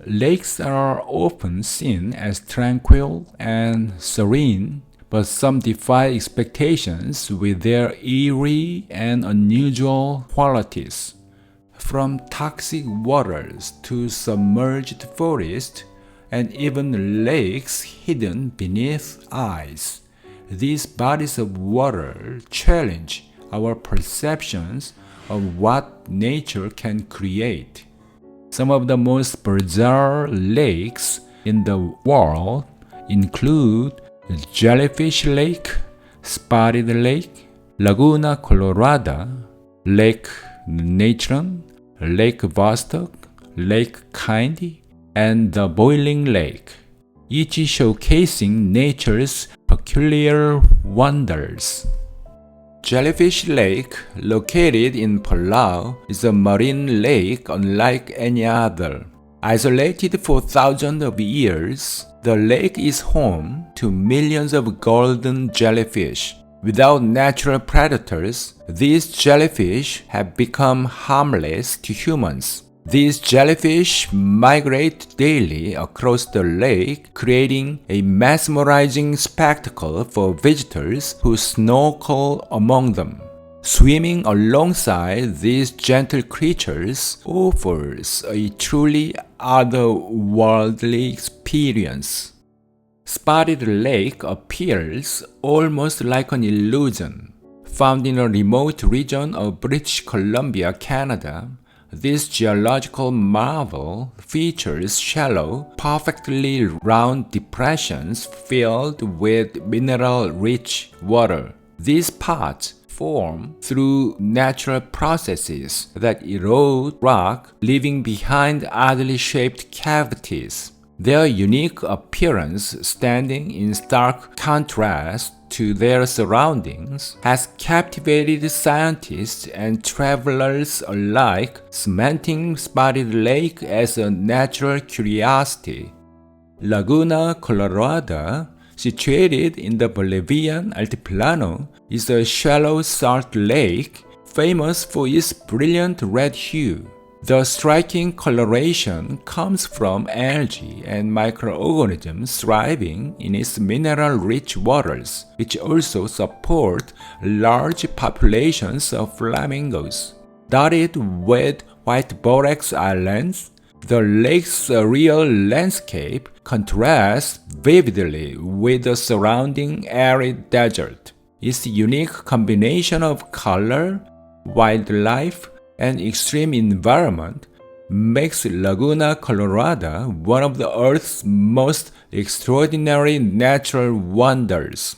Lakes are often seen as tranquil and serene, but some defy expectations with their eerie and unusual qualities. From toxic waters to submerged forests and even lakes hidden beneath ice, these bodies of water challenge our perceptions of what nature can create. Some of the most bizarre lakes in the world include Jellyfish Lake, Spotted Lake, Laguna Colorada, Lake Natron, Lake Vostok, Lake Kaindy, and the Boiling Lake, each showcasing nature's peculiar wonders. Jellyfish Lake, located in Palau, is a marine lake unlike any other. Isolated for thousands of years, the lake is home to millions of golden jellyfish. Without natural predators, these jellyfish have become harmless to humans. These jellyfish migrate daily across the lake, creating a mesmerizing spectacle for visitors who snorkel among them. Swimming alongside these gentle creatures offers a truly otherworldly experience. Spotted Lake appears almost like an illusion. Found in a remote region of British Columbia, Canada, this geological marvel features shallow, perfectly round depressions filled with mineral-rich water. These parts form through natural processes that erode rock, leaving behind oddly shaped cavities. Their unique appearance, standing in stark contrast to their surroundings, has captivated scientists and travelers alike, cementing Spotted Lake as a natural curiosity. Laguna Colorada, situated in the Bolivian Altiplano, is a shallow salt lake famous for its brilliant red hue. The striking coloration comes from algae and microorganisms thriving in its mineral-rich waters, which also support large populations of flamingos. Dotted with white borax islands, the lake's surreal landscape contrasts vividly with the surrounding arid desert. Its unique combination of color, wildlife, and extreme environment makes Laguna Colorada one of the Earth's most extraordinary natural wonders.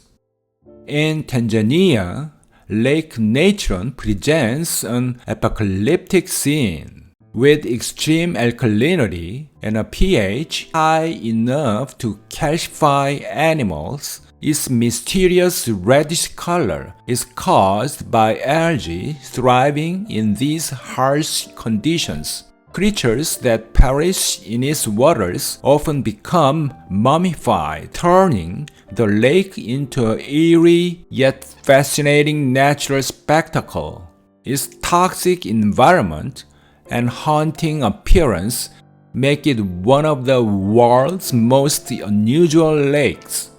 In Tanzania, Lake Natron presents an apocalyptic scene. With extreme alkalinity and a pH high enough to calcify animals, its mysterious reddish color is caused by algae thriving in these harsh conditions. Creatures that perish in its waters often become mummified, turning the lake into an eerie yet fascinating natural spectacle. Its toxic environment and haunting appearance make it one of the world's most unusual lakes.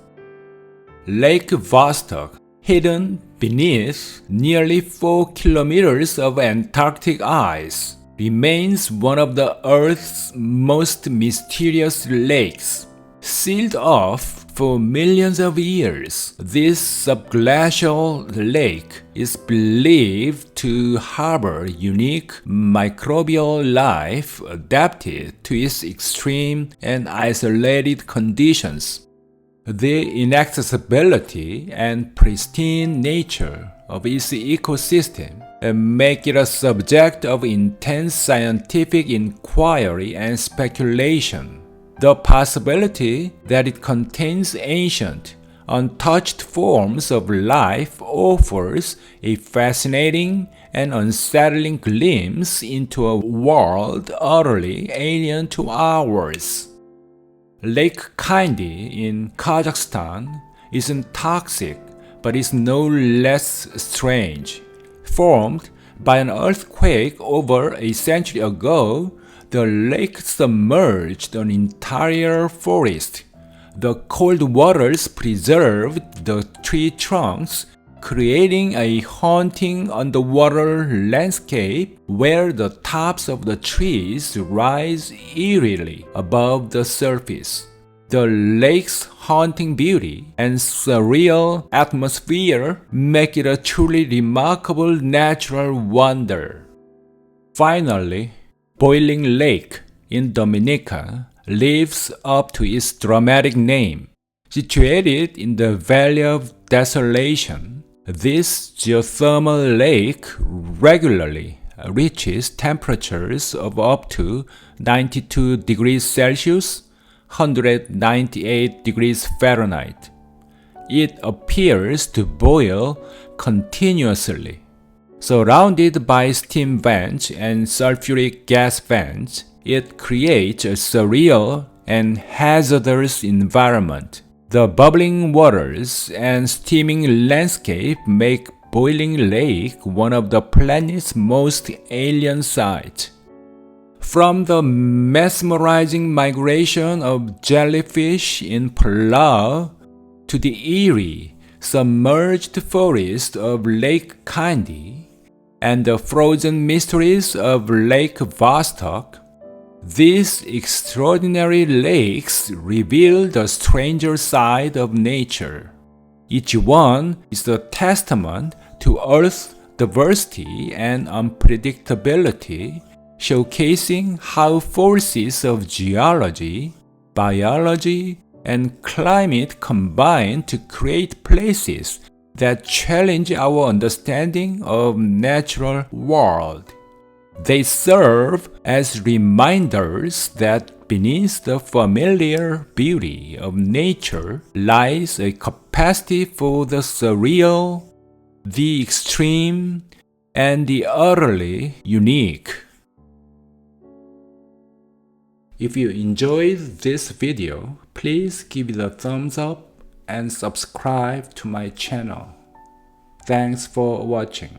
Lake Vostok, hidden beneath nearly 4 kilometers of Antarctic ice, remains one of the Earth's most mysterious lakes. Sealed off for millions of years, this subglacial lake is believed to harbor unique microbial life adapted to its extreme and isolated conditions. The inaccessibility and pristine nature of its ecosystem make it a subject of intense scientific inquiry and speculation. The possibility that it contains ancient, untouched forms of life offers a fascinating and unsettling glimpse into a world utterly alien to ours. Lake Kaindy in Kazakhstan isn't toxic, but is no less strange. Formed by an earthquake over a century ago, The lake submerged an entire forest. The cold waters preserved the tree trunks, creating a haunting underwater landscape where the tops of the trees rise eerily above the surface. The lake's haunting beauty and surreal atmosphere make it a truly remarkable natural wonder. Finally, Boiling Lake in Dominica lives up to its dramatic name. Situated in the Valley of Desolation, this geothermal lake regularly reaches temperatures of up to 92 degrees Celsius, 198 degrees Fahrenheit. It appears to boil continuously. Surrounded by steam vents and sulfuric gas vents, it creates a surreal and hazardous environment. The bubbling waters and steaming landscape make Boiling Lake one of the planet's most alien sights. From the mesmerizing migration of jellyfish in Palau to the eerie, submerged forest of Lake Kaindy and the frozen mysteries of Lake Vostok, these extraordinary lakes reveal the stranger side of nature. Each one is a testament to Earth's diversity and unpredictability, showcasing how forces of geology, biology, and climate combine to create places that challenge our understanding of natural world. They serve as reminders that beneath the familiar beauty of nature lies a capacity for the surreal, the extreme, and the utterly unique. If you enjoyed this video, please give it a thumbs up and subscribe to my channel. Thanks for watching.